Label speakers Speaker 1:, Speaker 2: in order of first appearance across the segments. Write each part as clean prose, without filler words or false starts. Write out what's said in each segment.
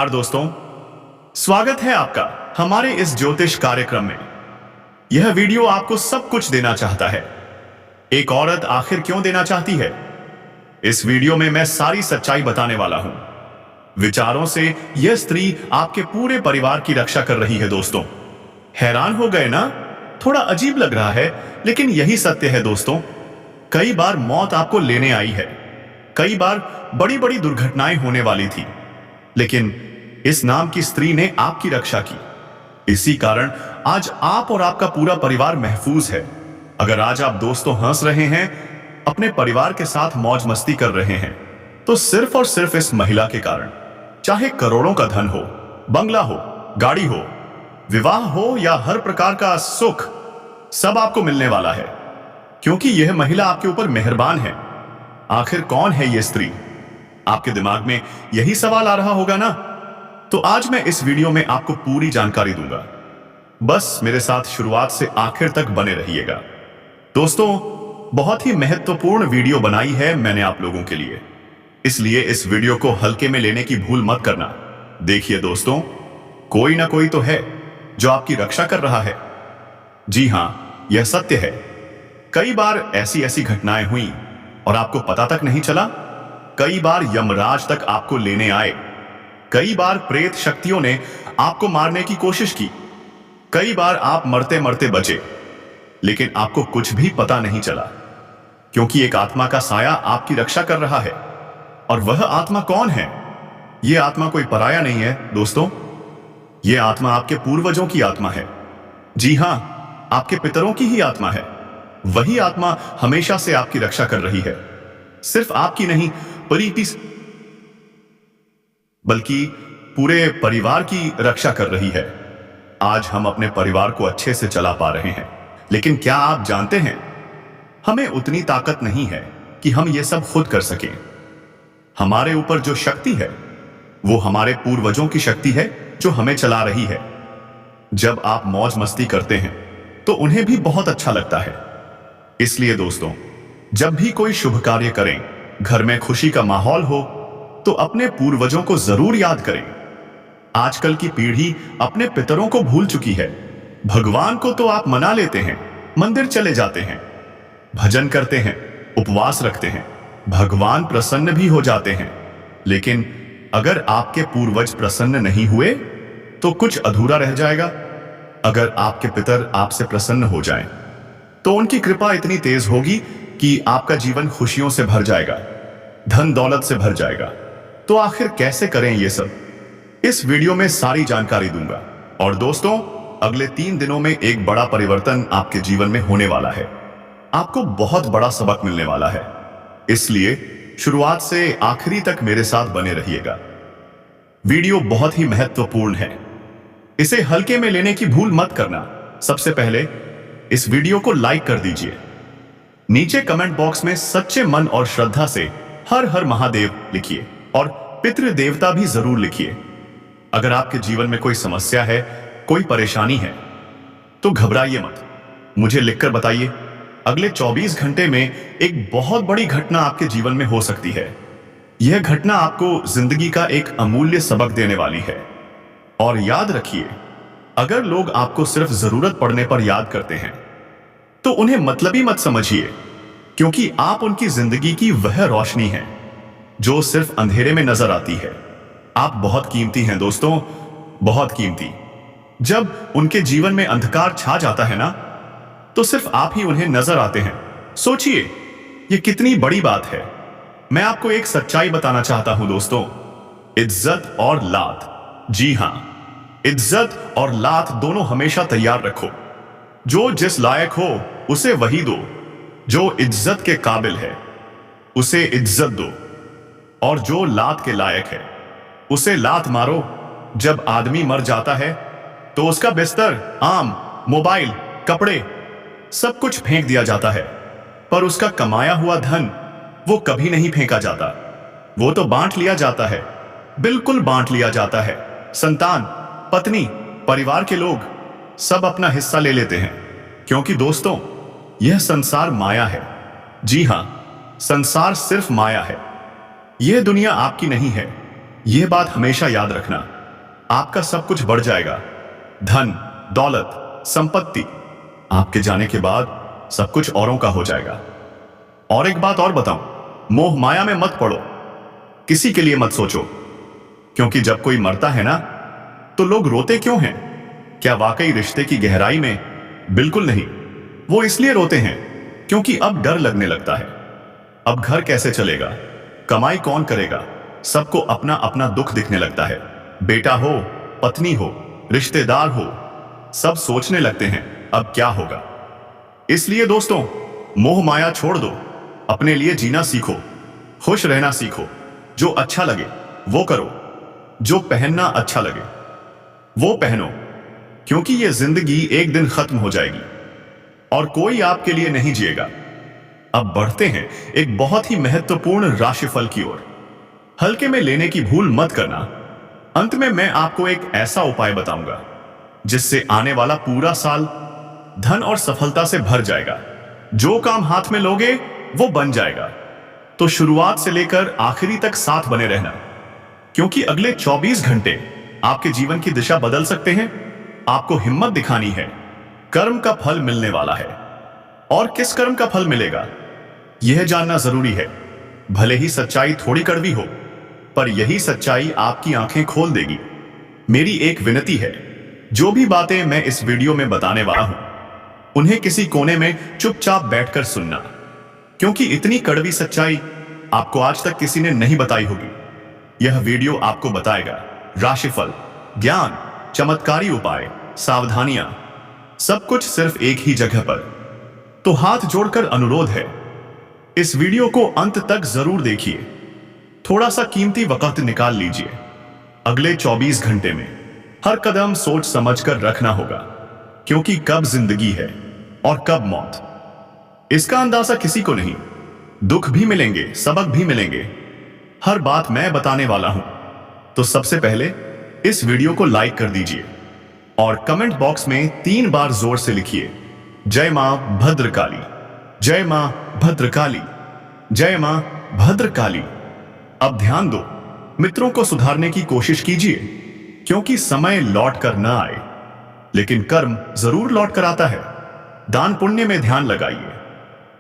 Speaker 1: नमस्कार दोस्तों, स्वागत है आपका हमारे इस ज्योतिष कार्यक्रम में। यह वीडियो आपको सब कुछ देना चाहता है। एक औरत आखिर क्यों देना चाहती है? इस वीडियो में मैं सारी सच्चाई बताने वाला हूं। विचारों से यह स्त्री आपके पूरे परिवार की रक्षा कर रही है दोस्तों। हैरान हो गए ना? थोड़ा अजीब लग रहा है, लेकिन यही सत्य है दोस्तों। कई बार मौत आपको लेने आई है, कई बार बड़ी बड़ी दुर्घटनाएं होने वाली थी, लेकिन इस नाम की स्त्री ने आपकी रक्षा की। इसी कारण आज आप और आपका पूरा परिवार महफूज है। अगर आज आप दोस्तों हंस रहे हैं, अपने परिवार के साथ मौज मस्ती कर रहे हैं, तो सिर्फ और सिर्फ इस महिला के कारण। चाहे करोड़ों का धन हो, बंगला हो, गाड़ी हो, विवाह हो या हर प्रकार का सुख, सब आपको मिलने वाला है, क्योंकि यह महिला आपके ऊपर मेहरबान है। आखिर कौन है यह स्त्री? आपके दिमाग में यही सवाल आ रहा होगा ना? तो आज मैं इस वीडियो में आपको पूरी जानकारी दूंगा। बस मेरे साथ शुरुआत से आखिर तक बने रहिएगा। दोस्तों, बहुत ही महत्वपूर्ण वीडियो बनाई है मैंने आप लोगों के लिए, इसलिए इस वीडियो को हल्के में लेने की भूल मत करना। देखिए दोस्तों, कोई ना कोई तो है जो आपकी रक्षा कर रहा है। जी हां, यह सत्य है। कई बार ऐसी ऐसी घटनाएं हुई और आपको पता तक नहीं चला। कई बार यमराज तक आपको लेने आए। कई बार प्रेत शक्तियों ने आपको मारने की कोशिश की। कई बार आप मरते मरते बचे, लेकिन आपको कुछ भी पता नहीं चला, क्योंकि एक आत्मा का साया आपकी रक्षा कर रहा है। और वह आत्मा कौन है? यह आत्मा कोई पराया नहीं है दोस्तों। यह आत्मा आपके पूर्वजों की आत्मा है। जी हां, आपके पितरों की ही आत्मा है। वही आत्मा हमेशा से आपकी रक्षा कर रही है। सिर्फ आपकी नहीं, बल्कि पूरे परिवार की रक्षा कर रही है। आज हम अपने परिवार को अच्छे से चला पा रहे हैं, लेकिन क्या आप जानते हैं, हमें उतनी ताकत नहीं है कि हम ये सब खुद कर सकें। हमारे ऊपर जो शक्ति है, वो हमारे पूर्वजों की शक्ति है जो हमें चला रही है। जब आप मौज मस्ती करते हैं तो उन्हें भी बहुत अच्छा लगता है। इसलिए दोस्तों, जब भी कोई शुभ कार्य करें, घर में खुशी का माहौल हो, तो अपने पूर्वजों को जरूर याद करें। आजकल की पीढ़ी अपने पितरों को भूल चुकी है। भगवान को तो आप मना लेते हैं, मंदिर चले जाते हैं, भजन करते हैं, उपवास रखते हैं, भगवान प्रसन्न भी हो जाते हैं, लेकिन अगर आपके पूर्वज प्रसन्न नहीं हुए तो कुछ अधूरा रह जाएगा। अगर आपके पितर आपसे प्रसन्न हो जाएं, तो उनकी कृपा इतनी तेज होगी कि आपका जीवन खुशियों से भर जाएगा, धन दौलत से भर जाएगा। तो आखिर कैसे करें ये सब? इस वीडियो में सारी जानकारी दूंगा। और दोस्तों, अगले 3 दिनों में एक बड़ा परिवर्तन आपके जीवन में होने वाला है। आपको बहुत बड़ा सबक मिलने वाला है, इसलिए शुरुआत से आखिरी तक मेरे साथ बने रहिएगा। वीडियो बहुत ही महत्वपूर्ण है, इसे हल्के में लेने की भूल मत करना। सबसे पहले इस वीडियो को लाइक कर दीजिए। नीचे कमेंट बॉक्स में सच्चे मन और श्रद्धा से हर हर महादेव लिखिए और पितृ देवता भी जरूर लिखिए। अगर आपके जीवन में कोई समस्या है, कोई परेशानी है, तो घबराइए मत, मुझे लिखकर बताइए। अगले 24 घंटे में एक बहुत बड़ी घटना आपके जीवन में हो सकती है। यह घटना आपको जिंदगी का एक अमूल्य सबक देने वाली है। और याद रखिए, अगर लोग आपको सिर्फ जरूरत पड़ने पर याद करते हैं, तो उन्हें मतलबी मत समझिए, क्योंकि आप उनकी जिंदगी की वह रोशनी है जो सिर्फ अंधेरे में नजर आती है। आप बहुत कीमती हैं दोस्तों, बहुत कीमती। जब उनके जीवन में अंधकार छा जाता है ना, तो सिर्फ आप ही उन्हें नजर आते हैं। सोचिए, यह कितनी बड़ी बात है। मैं आपको एक सच्चाई बताना चाहता हूं दोस्तों, इज्जत और लात, जी हां, इज्जत और लात दोनों हमेशा तैयार रखो। जो जिस लायक हो उसे वही दो। जो इज्जत के काबिल है उसे इज्जत दो, और जो लात के लायक है उसे लात मारो। जब आदमी मर जाता है तो उसका बिस्तर, आम, मोबाइल, कपड़े सब कुछ फेंक दिया जाता है, पर उसका कमाया हुआ धन वो कभी नहीं फेंका जाता। वो तो बांट लिया जाता है, बिल्कुल बांट लिया जाता है। संतान, पत्नी, परिवार के लोग सब अपना हिस्सा ले लेते हैं, क्योंकि दोस्तों, यह संसार माया है। जी हां, संसार सिर्फ माया है। यह दुनिया आपकी नहीं है। यह बात हमेशा याद रखना, आपका सब कुछ बढ़ जाएगा। धन, दौलत, संपत्ति, आपके जाने के बाद सब कुछ औरों का हो जाएगा। और एक बात और बताऊं, मोह माया में मत पड़ो, किसी के लिए मत सोचो, क्योंकि जब कोई मरता है ना, तो लोग रोते क्यों हैं? क्या वाकई रिश्ते की गहराई में? बिल्कुल नहीं। वो इसलिए रोते हैं क्योंकि अब डर लगने लगता है। अब घर कैसे चलेगा, कमाई कौन करेगा, सबको अपना अपना दुख दिखने लगता है। बेटा हो, पत्नी हो, रिश्तेदार हो, सब सोचने लगते हैं अब क्या होगा। इसलिए दोस्तों, मोह माया छोड़ दो, अपने लिए जीना सीखो, खुश रहना सीखो। जो अच्छा लगे वो करो, जो पहनना अच्छा लगे वो पहनो, क्योंकि ये जिंदगी एक दिन खत्म हो जाएगी और कोई आपके लिए नहीं जिएगा। अब बढ़ते हैं एक बहुत ही महत्वपूर्ण राशिफल की ओर। हल्के में लेने की भूल मत करना। अंत में मैं आपको एक ऐसा उपाय बताऊंगा जिससे आने वाला पूरा साल धन और सफलता से भर जाएगा। जो काम हाथ में लोगे वो बन जाएगा। तो शुरुआत से लेकर आखिरी तक साथ बने रहना, क्योंकि अगले 24 घंटे आपके जीवन की दिशा बदल सकते हैं। आपको हिम्मत दिखानी है। कर्म का फल मिलने वाला है, और किस कर्म का फल मिलेगा यह जानना जरूरी है। भले ही सच्चाई थोड़ी कड़वी हो, पर यही सच्चाई आपकी आंखें खोल देगी। मेरी एक विनती है, जो भी बातें मैं इस वीडियो में बताने वाला हूं, उन्हें किसी कोने में चुपचाप बैठकर सुनना, क्योंकि इतनी कड़वी सच्चाई आपको आज तक किसी ने नहीं बताई होगी। यह वीडियो आपको बताएगा राशिफल, ज्ञान, चमत्कारी उपाय, सावधानियां, सब कुछ सिर्फ एक ही जगह पर। तो हाथ जोड़कर अनुरोध है, इस वीडियो को अंत तक जरूर देखिए। थोड़ा सा कीमती वक्त निकाल लीजिए। अगले 24 घंटे में हर कदम सोच समझकर रखना होगा, क्योंकि कब जिंदगी है और कब मौत, इसका अंदाजा किसी को नहीं। दुख भी मिलेंगे, सबक भी मिलेंगे, हर बात मैं बताने वाला हूं। तो सबसे पहले इस वीडियो को लाइक कर दीजिए और कमेंट बॉक्स में 3 बार जोर से लिखिए, जय मां भद्रकाली, जय मां भद्रकाली, जय मां भद्रकाली। अब ध्यान दो, मित्रों को सुधारने की कोशिश कीजिए, क्योंकि समय लौट कर न आए, लेकिन कर्म जरूर लौट कर आता है। दान पुण्य में ध्यान लगाइए,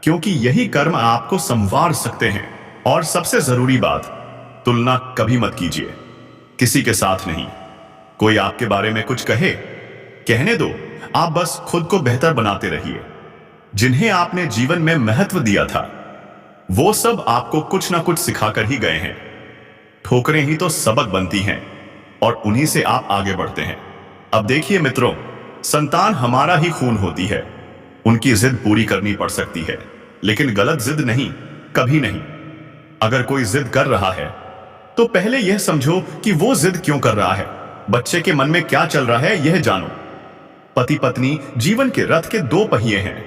Speaker 1: क्योंकि यही कर्म आपको संवार सकते हैं। और सबसे जरूरी बात, तुलना कभी मत कीजिए, किसी के साथ नहीं। कोई आपके बारे में कुछ कहे, कहने दो, आप बस खुद को बेहतर बनाते रहिए। जिन्हें आपने जीवन में महत्व दिया था, वो सब आपको कुछ ना कुछ सिखाकर ही गए हैं। ठोकरें ही तो सबक बनती हैं, और उन्हीं से आप आगे बढ़ते हैं। अब देखिए मित्रों, संतान हमारा ही खून होती है। उनकी जिद पूरी करनी पड़ सकती है, लेकिन गलत जिद नहीं, कभी नहीं। अगर कोई जिद कर रहा है, तो पहले यह समझो कि वो जिद क्यों कर रहा है। बच्चे के मन में क्या चल रहा है यह जानो। पति पत्नी जीवन के रथ के 2 पहिए हैं।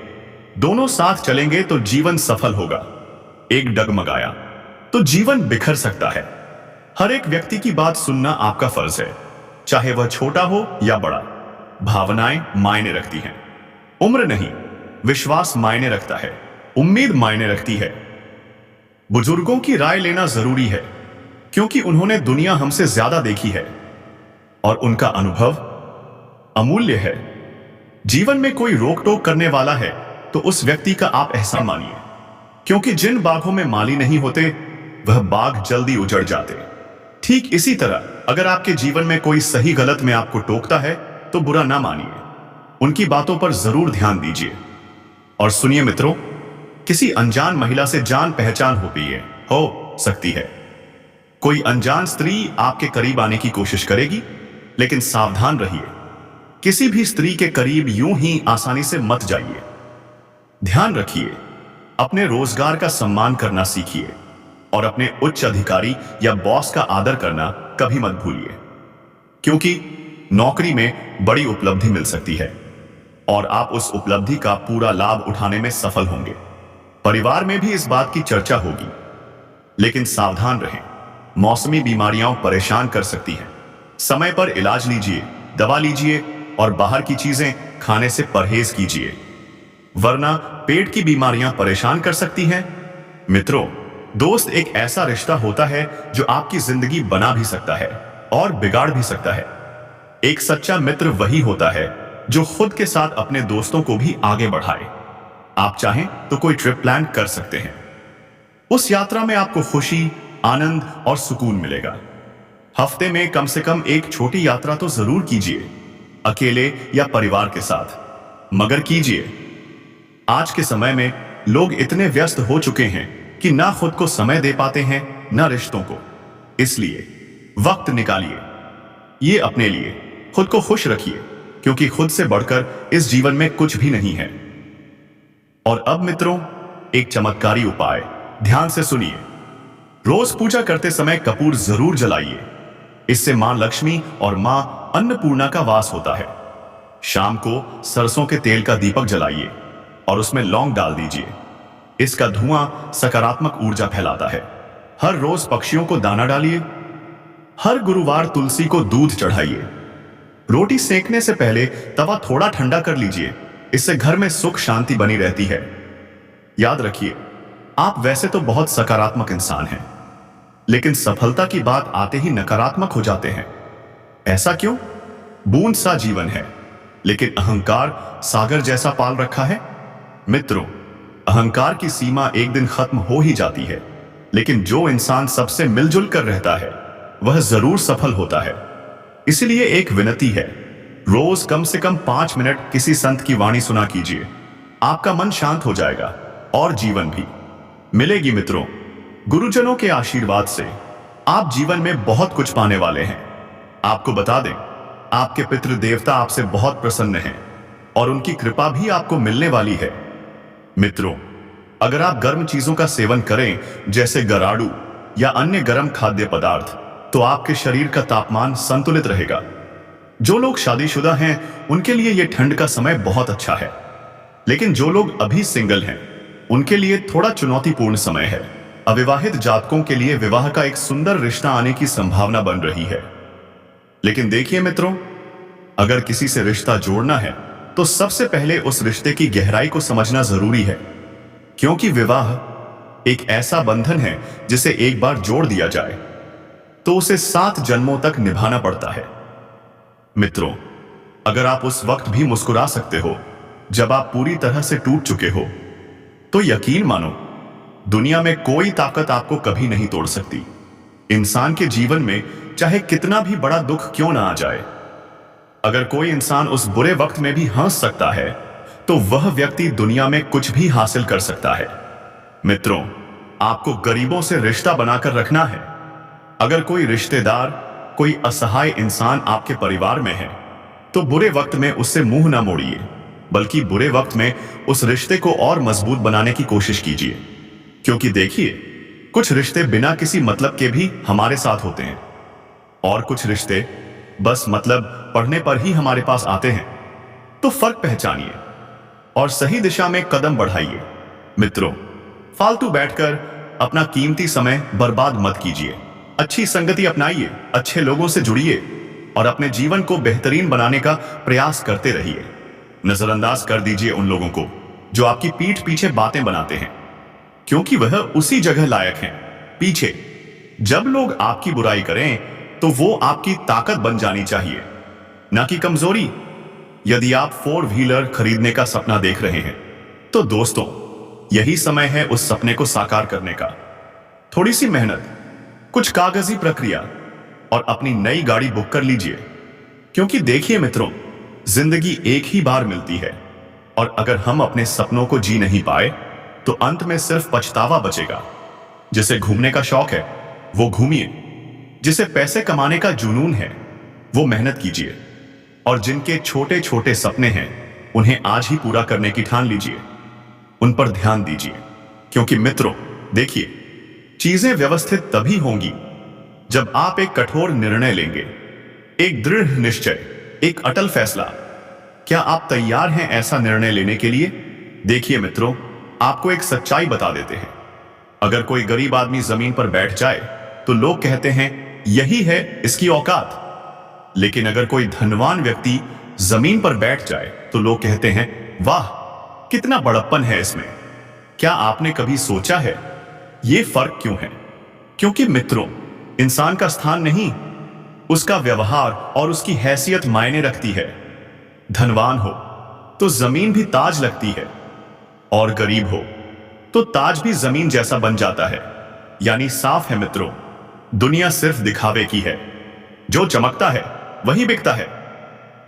Speaker 1: दोनों साथ चलेंगे तो जीवन सफल होगा। एक डगमगाया तो जीवन बिखर सकता है। हर एक व्यक्ति की बात सुनना आपका फर्ज है, चाहे वह छोटा हो या बड़ा। भावनाएं मायने रखती हैं, उम्र नहीं। विश्वास मायने रखता है, उम्मीद मायने रखती है। बुजुर्गों की राय लेना जरूरी है, क्योंकि उन्होंने दुनिया हमसे ज्यादा देखी है और उनका अनुभव अमूल्य है। जीवन में कोई रोक टोक करने वाला है तो उस व्यक्ति का आप एहसान मानिए, क्योंकि जिन बागों में माली नहीं होते, वह बाग जल्दी उजड़ जाते। ठीक इसी तरह अगर आपके जीवन में कोई सही गलत में आपको टोकता है तो बुरा ना मानिए, उनकी बातों पर जरूर ध्यान दीजिए। और सुनिए मित्रों, किसी अनजान महिला से जान पहचान हो सकती है। कोई अनजान स्त्री आपके करीब आने की कोशिश करेगी, लेकिन सावधान रहिए, किसी भी स्त्री के करीब यूं ही आसानी से मत जाइए। ध्यान रखिए, अपने रोजगार का सम्मान करना सीखिए और अपने उच्च अधिकारी या बॉस का आदर करना कभी मत भूलिए, क्योंकि नौकरी में बड़ी उपलब्धि मिल सकती है और आप उस उपलब्धि का पूरा लाभ उठाने में सफल होंगे। परिवार में भी इस बात की चर्चा होगी, लेकिन सावधान रहें, मौसमी बीमारियां परेशान कर सकती हैं। समय पर इलाज लीजिए, दवा लीजिए और बाहर की चीजें खाने से परहेज कीजिए, वरना पेट की बीमारियां परेशान कर सकती हैं। मित्रों, दोस्त एक ऐसा रिश्ता होता है जो आपकी जिंदगी बना भी सकता है और बिगाड़ भी सकता है। एक सच्चा मित्र वही होता है जो खुद के साथ अपने दोस्तों को भी आगे बढ़ाए। आप चाहें तो कोई ट्रिप प्लान कर सकते हैं। उस यात्रा में आपको खुशी, आनंद और सुकून मिलेगा। हफ्ते में कम से कम एक छोटी यात्रा तो जरूर कीजिए, अकेले या परिवार के साथ, मगर कीजिए। आज के समय में लोग इतने व्यस्त हो चुके हैं कि ना खुद को समय दे पाते हैं, ना रिश्तों को। इसलिए वक्त निकालिए, ये अपने लिए खुद को खुश रखिए, क्योंकि खुद से बढ़कर इस जीवन में कुछ भी नहीं है। और अब मित्रों, एक चमत्कारी उपाय ध्यान से सुनिए। रोज पूजा करते समय कपूर जरूर जलाइए। इससे मां लक्ष्मी और मां अन्नपूर्णा का वास होता है। शाम को सरसों के तेल का दीपक जलाइए और उसमें लौंग डाल दीजिए। इसका धुआं सकारात्मक ऊर्जा फैलाता है। हर रोज पक्षियों को दाना डालिए। हर गुरुवार तुलसी को दूध चढ़ाइए। रोटी सेकने से पहले तवा थोड़ा ठंडा कर लीजिए। इससे घर में सुख शांति बनी रहती है। याद रखिए, आप वैसे तो बहुत सकारात्मक इंसान हैं, लेकिन सफलता की बात आते ही नकारात्मक हो जाते हैं। ऐसा क्यों? बूंद सा जीवन है, लेकिन अहंकार सागर जैसा पाल रखा है। मित्रों, अहंकार की सीमा एक दिन खत्म हो ही जाती है, लेकिन जो इंसान सबसे मिलजुल कर रहता है वह जरूर सफल होता है। इसलिए एक विनती है, रोज कम से कम 5 मिनट किसी संत की वाणी सुना कीजिए। आपका मन शांत हो जाएगा और जीवन भी मिलेगी। मित्रों, गुरुजनों के आशीर्वाद से आप जीवन में बहुत कुछ पाने वाले हैं। आपको बता दें, आपके पितृ देवता आपसे बहुत प्रसन्न हैं और उनकी कृपा भी आपको मिलने वाली है। मित्रों, अगर आप गर्म चीजों का सेवन करें, जैसे गराड़ू या अन्य गर्म खाद्य पदार्थ, तो आपके शरीर का तापमान संतुलित रहेगा। जो लोग शादीशुदा हैं, उनके लिए यह ठंड का समय बहुत अच्छा है, लेकिन जो लोग अभी सिंगल हैं, उनके लिए थोड़ा चुनौतीपूर्ण समय है। अविवाहित जातकों के लिए विवाह का एक सुंदर रिश्ता आने की संभावना बन रही है। लेकिन देखिए मित्रों, अगर किसी से रिश्ता जोड़ना है तो सबसे पहले उस रिश्ते की गहराई को समझना जरूरी है, क्योंकि विवाह एक ऐसा बंधन है जिसे एक बार जोड़ दिया जाए तो उसे 7 जन्मों तक निभाना पड़ता है। मित्रों, अगर आप उस वक्त भी मुस्कुरा सकते हो जब आप पूरी तरह से टूट चुके हो, तो यकीन मानो, दुनिया में कोई ताकत आपको कभी नहीं तोड़ सकती। इंसान के जीवन में चाहे कितना भी बड़ा दुख क्यों ना आ जाए, अगर कोई इंसान उस बुरे वक्त में भी हंस सकता है, तो वह व्यक्ति दुनिया में कुछ भी हासिल कर सकता है। मित्रों, आपको गरीबों से रिश्ता बनाकर रखना है। अगर कोई रिश्तेदार, कोई असहाय इंसान आपके परिवार में है, तो बुरे वक्त में उससे मुंह ना मोड़िए, बल्कि बुरे वक्त में उस रिश्ते को और मजबूत बनाने की कोशिश कीजिए। क्योंकि देखिए, कुछ रिश्ते बिना किसी मतलब के भी हमारे साथ होते हैं, और कुछ रिश्ते बस मतलब पढ़ने पर ही हमारे पास आते हैं। तो फर्क पहचानिए और सही दिशा में कदम बढ़ाइए। मित्रों, फालतू बैठकर अपना कीमती समय बर्बाद मत कीजिए। अच्छी संगति अपनाइए, अच्छे लोगों से जुड़िए और अपने जीवन को बेहतरीन बनाने का प्रयास करते रहिए। नजरअंदाज कर दीजिए उन लोगों को जो आपकी पीठ पीछे बातें बनाते हैं, क्योंकि वह उसी जगह लायक हैं। पीछे जब लोग आपकी बुराई करें, तो वो आपकी ताकत बन जानी चाहिए, ना कि कमजोरी। यदि आप 4 व्हीलर खरीदने का सपना देख रहे हैं, तो दोस्तों, यही समय है उस सपने को साकार करने का। थोड़ी सी मेहनत, कुछ कागजी प्रक्रिया और अपनी नई गाड़ी बुक कर लीजिए। क्योंकि देखिए मित्रों, जिंदगी एक ही बार मिलती है, और अगर हम अपने सपनों को जी नहीं पाए, तो अंत में सिर्फ पछतावा बचेगा। जिसे घूमने का शौक है, वो घूमिए। जिसे पैसे कमाने का जुनून है, वो मेहनत कीजिए। और जिनके छोटे छोटे सपने हैं, उन्हें आज ही पूरा करने की ठान लीजिए। उन पर ध्यान दीजिए, क्योंकि मित्रों देखिए, चीजें व्यवस्थित तभी होंगी जब आप एक कठोर निर्णय लेंगे, एक दृढ़ निश्चय, एक अटल फैसला। क्या आप तैयार हैं ऐसा निर्णय लेने के लिए? देखिए मित्रों, आपको एक सच्चाई बता देते हैं। अगर कोई गरीब आदमी जमीन पर बैठ जाए, तो लोग कहते हैं यही है इसकी औकात। लेकिन अगर कोई धनवान व्यक्ति जमीन पर बैठ जाए, तो लोग कहते हैं वाह, कितना बड़प्पन है इसमें। क्या आपने कभी सोचा है ये फर्क क्यों है? क्योंकि मित्रों, इंसान का स्थान नहीं, उसका व्यवहार और उसकी हैसियत मायने रखती है। धनवान हो तो जमीन भी ताज लगती है, और गरीब हो तो ताज भी जमीन जैसा बन जाता है। यानी साफ है मित्रों, दुनिया सिर्फ दिखावे की है। जो चमकता है वही बिकता है।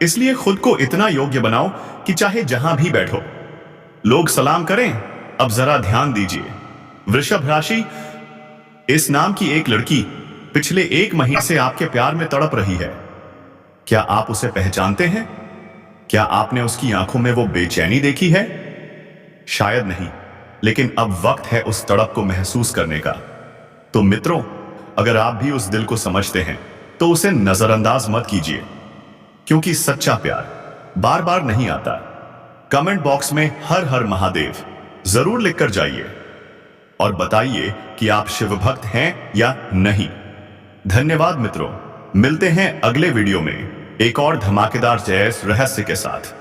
Speaker 1: इसलिए खुद को इतना योग्य बनाओ कि चाहे जहां भी बैठो लोग सलाम करें। अब जरा ध्यान दीजिए। वृषभ राशि, इस नाम की एक लड़की पिछले 1 महीने से आपके प्यार में तड़प रही है। क्या आप उसे पहचानते हैं? क्या आपने उसकी आंखों में वो बेचैनी देखी है? शायद नहीं, लेकिन अब वक्त है उस तड़प को महसूस करने का। तो मित्रों, अगर आप भी उस दिल को समझते हैं तो उसे नजरअंदाज मत कीजिए, क्योंकि सच्चा प्यार बार बार नहीं आता। कमेंट बॉक्स में हर हर महादेव जरूर लिखकर जाइए और बताइए कि आप शिव भक्त हैं या नहीं। धन्यवाद मित्रों, मिलते हैं अगले वीडियो में एक और धमाकेदार जैस रहस्य के साथ।